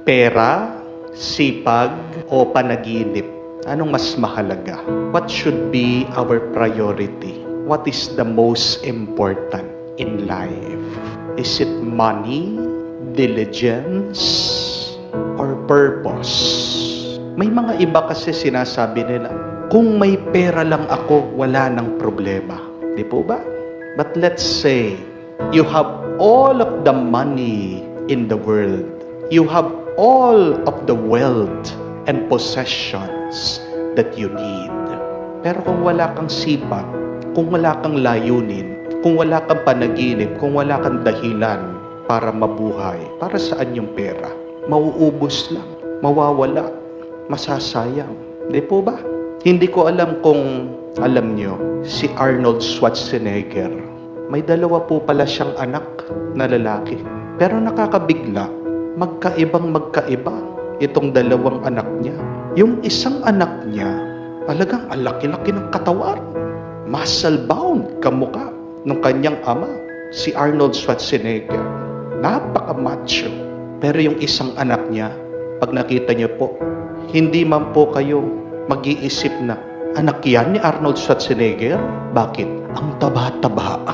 Pera, sipag, o panaginip? Anong mas mahalaga? What should be our priority? What is the most important in life? Is it money, diligence, or purpose? May mga iba kasi sinasabi nila, kung may pera lang ako, wala nang problema. Di po ba? But let's say, you have all of the money in the world. You have all of the wealth and possessions that you need. Pero kung wala kang sipag, kung wala kang layunin, kung wala kang panaginip, kung wala kang dahilan para mabuhay, para saan yung pera? Mauubos lang, mawawala, masasayang. Di po ba? Hindi ko alam kung alam nyo, si Arnold Schwarzenegger, may dalawa po pala siyang anak na lalaki. Pero nakakabigla, magkaiba itong dalawang anak niya. Yung isang anak niya, talagang alaki-laki ng katawan. Muscle bound kamukha ng kanyang ama, si Arnold Schwarzenegger. Napaka-macho. Pero yung isang anak niya, pag nakita niyo po, hindi man po kayo mag-iisip na, anak yan ni Arnold Schwarzenegger? Bakit? Ang taba-taba.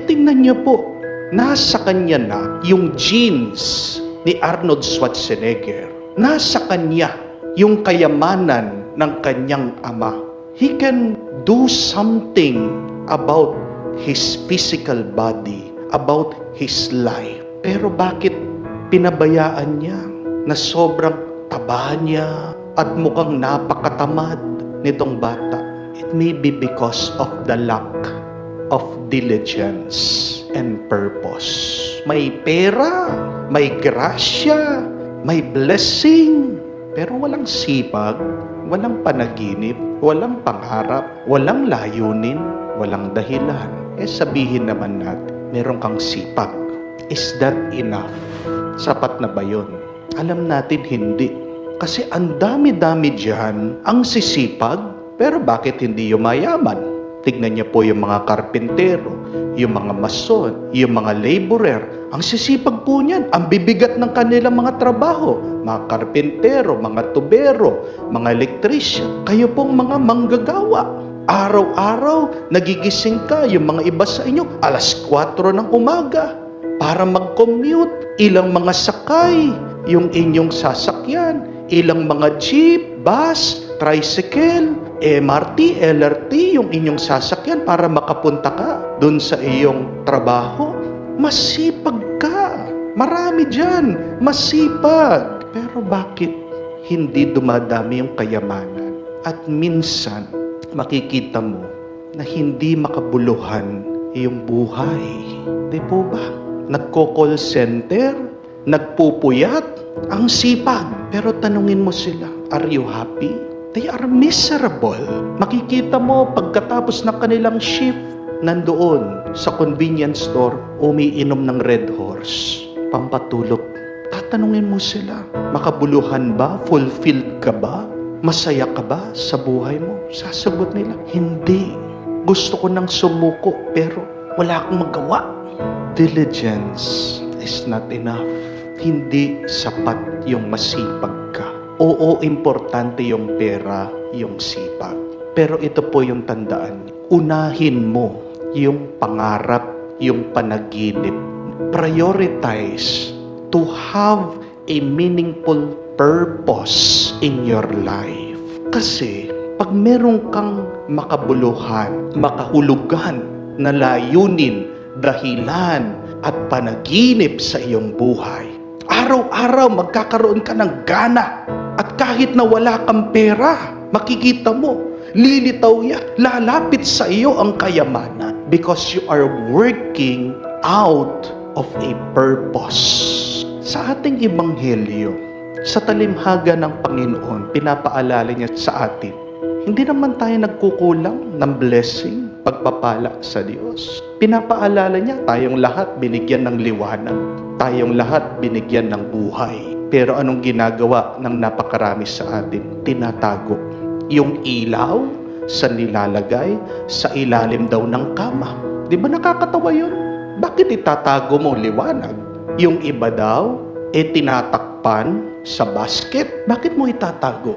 Tingnan niyo po, nasa kanya na yung genes ni Arnold Schwarzenegger. Nasa kanya yung kayamanan ng kanyang ama. He can do something about his physical body, about his life. Pero bakit pinabayaan niya na sobrang taba niya at mukhang napakatamad nitong bata? It may be because of the lack of diligence and purpose. May pera, may grasya, may blessing, pero walang sipag, walang panaginip, walang pangarap, walang layunin, walang dahilan. Sabihin naman natin, meron kang sipag. Is that enough? Sapat na ba yun? Alam natin hindi. Kasi ang dami-dami dyan ang sisipag, pero bakit hindi yumayaman? Tignan niyo po yung mga karpintero, yung mga mason, yung mga laborer. Ang sisipag po niyan, ang bibigat ng kanilang mga trabaho. Mga karpintero, mga tubero, mga elektrisyan. Kayo pong mga manggagawa. Araw-araw, nagigising ka, yung mga iba sa inyo, 4:00 ng umaga. Para mag-commute, ilang mga sakay, yung inyong sasakyan, ilang mga jeep, bus, tricycle, MRT, LRT, yung inyong sasakyan para makapunta ka dun sa iyong trabaho. Masipag ka. Marami dyan. Masipag. Pero bakit hindi dumadami yung kayamanan? At minsan, makikita mo na hindi makabuluhan yung buhay. Di po ba? Nagko-call center, nagpupuyat, ang sipag. Pero tanungin mo sila, are you happy? They are miserable. Makikita mo pagkatapos ng kanilang shift, nandoon sa convenience store, umiinom ng Red Horse. Pampatulog. Tatanungin mo sila, makabuluhan ba? Fulfilled ka ba? Masaya ka ba sa buhay mo? Sasagot nila, hindi. Gusto ko nang sumuko, pero wala akong magawa. Diligence is not enough. Hindi sapat yung masipag ka. Oo, importante yung pera, yung sipag. Pero ito po yung tandaan. Unahin mo yung pangarap, yung panaginip. Prioritize to have a meaningful purpose in your life. Kasi pag meron kang makabuluhan, makahulugan na layunin, dahilan, at panaginip sa iyong buhay, araw-araw magkakaroon ka ng gana. At kahit na wala kang pera, makikita mo, lilitaw yan, lalapit sa iyo ang kayamanan because you are working out of a purpose. Sa ating ebanghelyo, sa talimhaga ng Panginoon, pinapaalala niya sa atin, hindi naman tayo nagkukulang ng blessing, pagpapala sa Diyos. Pinapaalala niya, tayong lahat binigyan ng liwanag, tayong lahat binigyan ng buhay. Pero anong ginagawa ng napakarami sa atin? Tinatago. Yung ilaw sa nilalagay sa ilalim daw ng kama. Di ba nakakatawa yun? Bakit itatago mo liwanag? Yung iba daw, tinatakpan sa basket. Bakit mo itatago?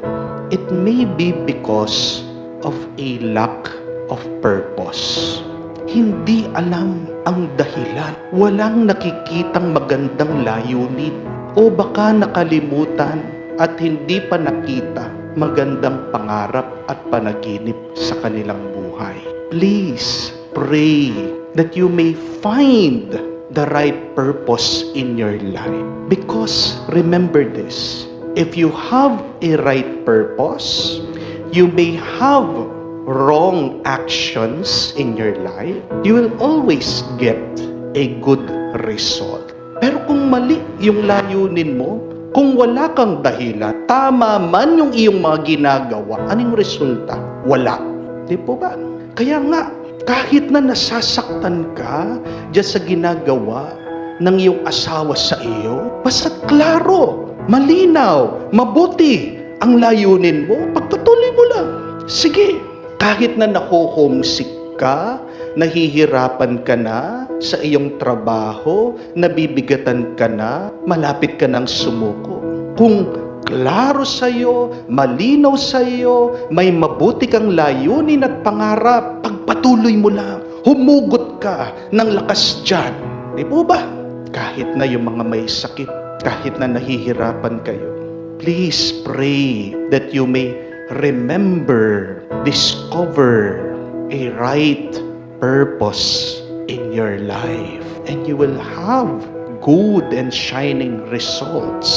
It may be because of a lack of purpose. Hindi alam ang dahilan. Walang nakikitang magandang layunin. O baka nakalimutan at hindi pa nakita magandang pangarap at panaginip sa kanilang buhay. Please pray that you may find the right purpose in your life. Because remember this, if you have a right purpose, you may have wrong actions in your life, you will always get a good result. Pero kung mali yung layunin mo, kung wala kang dahilan, tama man yung iyong mga ginagawa, anong resulta? Wala. Di po ba? Kaya nga, kahit na nasasaktan ka dyan sa ginagawa ng iyong asawa sa iyo, basta klaro, malinaw, mabuti ang layunin mo, pagpatuloy mo lang. Sige, kahit na naho-homesick ka, nahihirapan ka na sa iyong trabaho, nabibigatan ka na, malapit ka ng sumuko. Kung klaro sa iyo, malinaw sa iyo, may mabuti kang layunin at pangarap, pagpatuloy mo lang. Humugot ka ng lakas dyan. Di po ba? Kahit na yung mga may sakit, kahit na nahihirapan kayo, please pray that you may remember, discover a right purpose in your life, and you will have good and shining results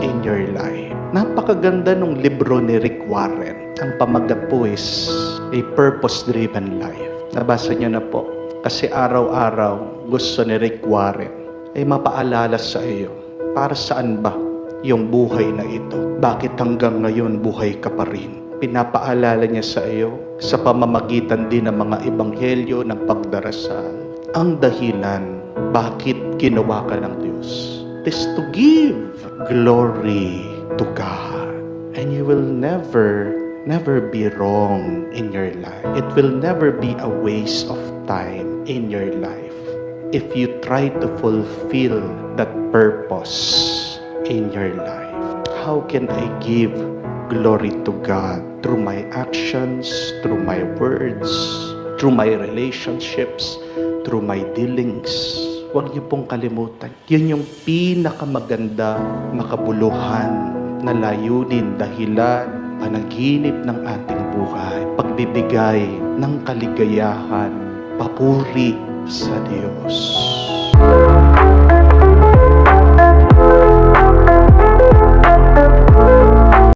in your life. Napakaganda ng libro ni Rick Warren. Ang pamagat po is A Purpose-Driven Life. Nabasa niyo na po. Kasi araw-araw gusto ni Rick Warren ay mapaalala sa iyo, para saan ba yung buhay na ito? Bakit hanggang ngayon buhay ka pa rin? Pinapaalala niya sa iyo sa pamamagitan din ng mga ebanghelyo ng pagdarasal ang dahilan bakit ginawa ka ng Diyos. It is to give glory to God. And you will never be wrong in your life. It will never be a waste of time in your life if you try to fulfill that purpose in your life. How can I give glory to God? Through my actions, through my words, through my relationships, through my dealings. Huwag niyo pong kalimutan. Yun yung pinakamaganda, makabuluhan na layunin, dahilan, panaginip ng ating buhay. Pagbibigay ng kaligayahan, papuri sa Diyos.